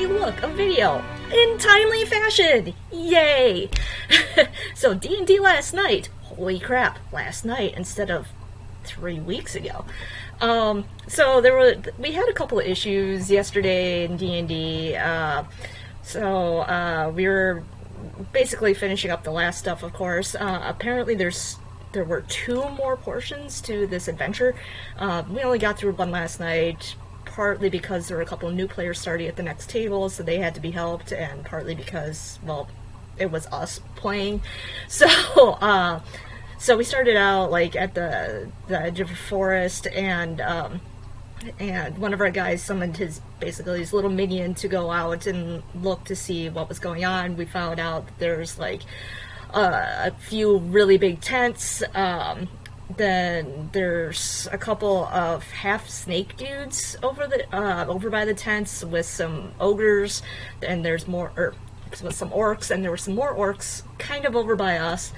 hey look, a video! In timely fashion! Yay! So D&D last night. Holy crap, last night instead of 3 weeks ago. So we had a couple of issues yesterday in D&D. We were basically finishing up the last stuff, of course. Apparently there were 2 more portions to this adventure. We only got through one last night, partly because there were a couple of new players starting at the next table, so they had to be helped, and partly because, well, it was us playing. So we started out like at the edge of a forest, and one of our guys summoned his little minion to go out and look to see what was going on. We found out that there's like a few really big tents. Then there's a couple of half snake dudes over by the tents with some ogres, and there's with some orcs, and there were some more orcs kind of over by us.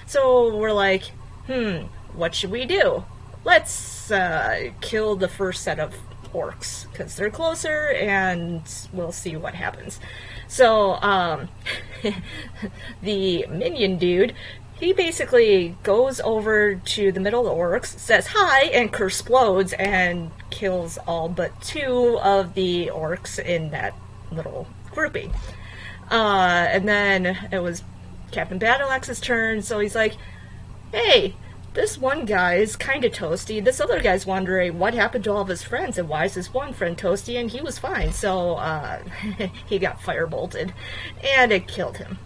So we're like, what should we do? Let's kill the first set of orcs, because they're closer, and we'll see what happens. So, the minion dude, he basically goes over to the middle of the orcs, says hi, and kersplodes, and kills all but 2 of the orcs in that little grouping. And then it was Captain Battleaxe's turn, so he's like, hey, this one guy is kind of toasty. This other guy's wondering what happened to all of his friends, and why is this one friend toasty, and he was fine. So, he got firebolted, and it killed him.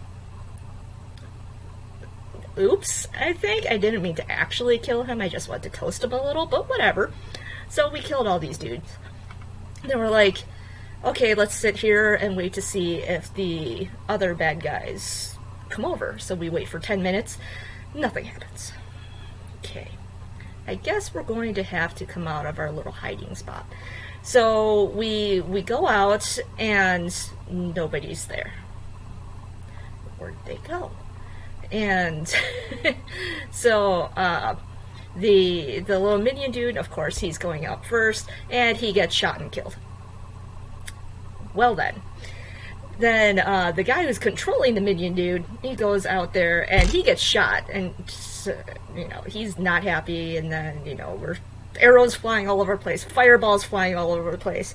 Oops, I think I didn't mean to actually kill him. I just wanted to toast him a little, but whatever. So we killed all these dudes. Then we're like, okay, let's sit here and wait to see if the other bad guys come over. So we wait for 10 minutes. Nothing happens. Okay. I guess we're going to have to come out of our little hiding spot. So we go out and nobody's there. Where'd they go? And so the little minion dude, of course, he's going out first, and he gets shot and killed. Well then the guy who's controlling the minion dude, he goes out there and he gets shot, and he's not happy. And then we're arrows flying all over the place, fireballs flying all over the place.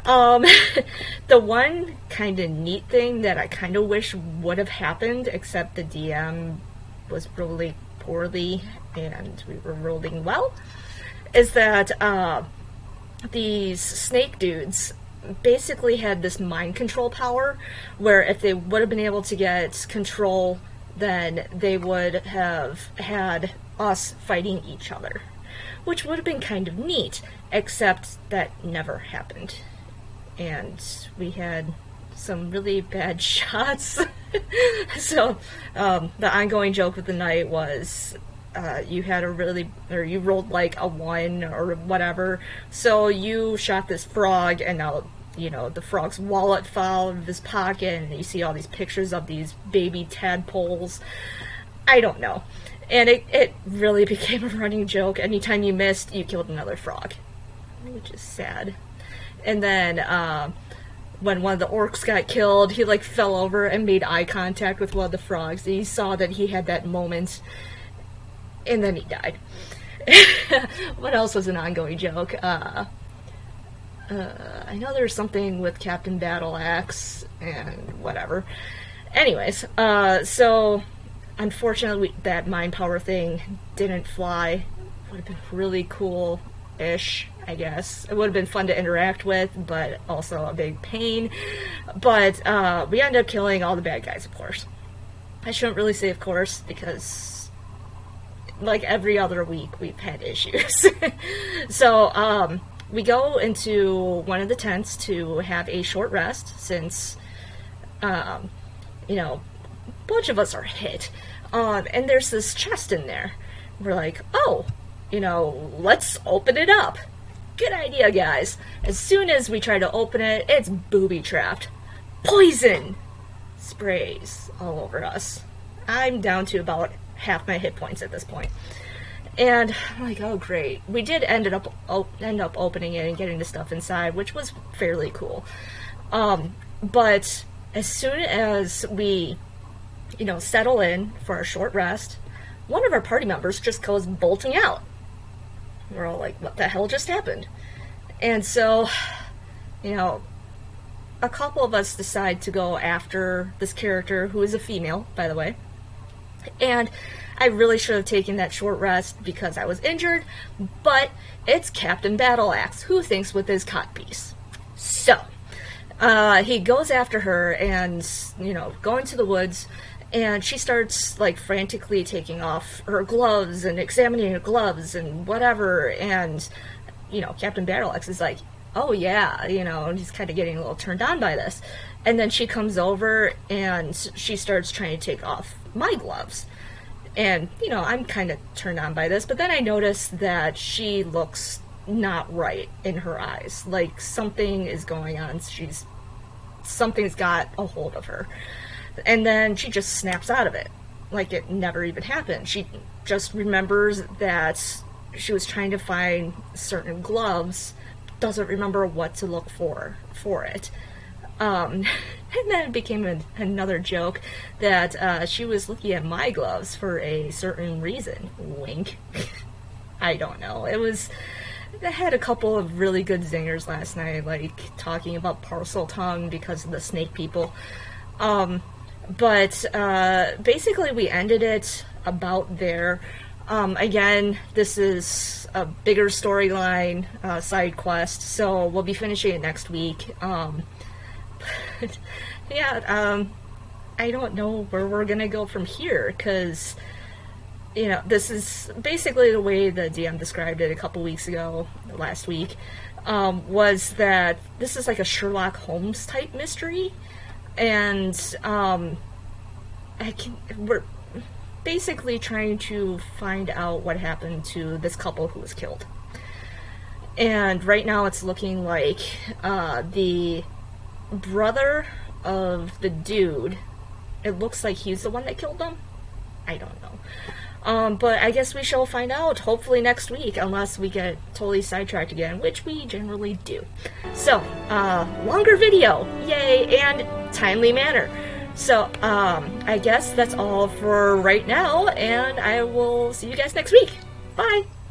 The one kind of neat thing that I kind of wish would have happened, except the DM was rolling poorly and we were rolling well, is that these snake dudes basically had this mind control power, where if they would have been able to get control, then they would have had us fighting each other, which would have been kind of neat, except that never happened. And we had some really bad shots. So the ongoing joke of the night was you rolled like a 1 or whatever, so you shot this frog, and now the frog's wallet fell out of his pocket, and you see all these pictures of these baby tadpoles. I don't know. And it really became a running joke. Anytime you missed, you killed another frog, which is sad. And then when one of the orcs got killed, he fell over and made eye contact with one of the frogs. And he saw that he had that moment, and then he died. What else was an ongoing joke? I know there's something with Captain Battleaxe and whatever. Anyways, so unfortunately that mind power thing didn't fly. Would have been really cool-ish, I guess. It would have been fun to interact with, but also a big pain. But we ended up killing all the bad guys, of course. I shouldn't really say of course, because like every other week we've had issues. So we go into one of the tents to have a short rest, since a bunch of us are hit. And there's this chest in there. We're like, oh, let's open it up. Good idea, guys. As soon as we try to open it, it's booby-trapped. Poison sprays all over us. I'm down to about half my hit points at this point. And I'm like, oh great. We did end up opening it and getting the stuff inside, which was fairly cool. But as soon as we, settle in for a short rest, one of our party members just goes bolting out. We're all like, what the hell just happened? And so, a couple of us decide to go after this character, who is a female, by the way. And I really should have taken that short rest because I was injured, but it's Captain Battleaxe, who thinks with his codpiece. So, he goes after her and, go into the woods, and she starts, like, frantically taking off her gloves and examining her gloves and whatever, and, Captain Battleaxe is like, oh yeah, and he's kind of getting a little turned on by this. And then she comes over and she starts trying to take off my gloves. And, I'm kind of turned on by this, but then I notice that she looks not right in her eyes. Like, something is going on. Something's got a hold of her. And then she just snaps out of it. Like it never even happened. She just remembers that she was trying to find certain gloves, doesn't remember what to look for it. And then it became another joke that she was looking at my gloves for a certain reason. Wink. I don't know. I had a couple of really good zingers last night, like talking about parcel tongue because of the snake people. But basically we ended it about there. Again, this is a bigger storyline, side quest, so we'll be finishing it next week. I don't know where we're gonna go from here, because, this is basically the way the DM described it a couple weeks ago, last week, was that this is like a Sherlock Holmes type mystery, and, we're basically trying to find out what happened to this couple who was killed. And right now it's looking like the brother of the dude, it looks like he's the one that killed them. I don't know. But I guess we shall find out hopefully next week, unless we get totally sidetracked again, which we generally do. So, longer video, yay, and timely manner. So, I guess that's all for right now, and I will see you guys next week. Bye!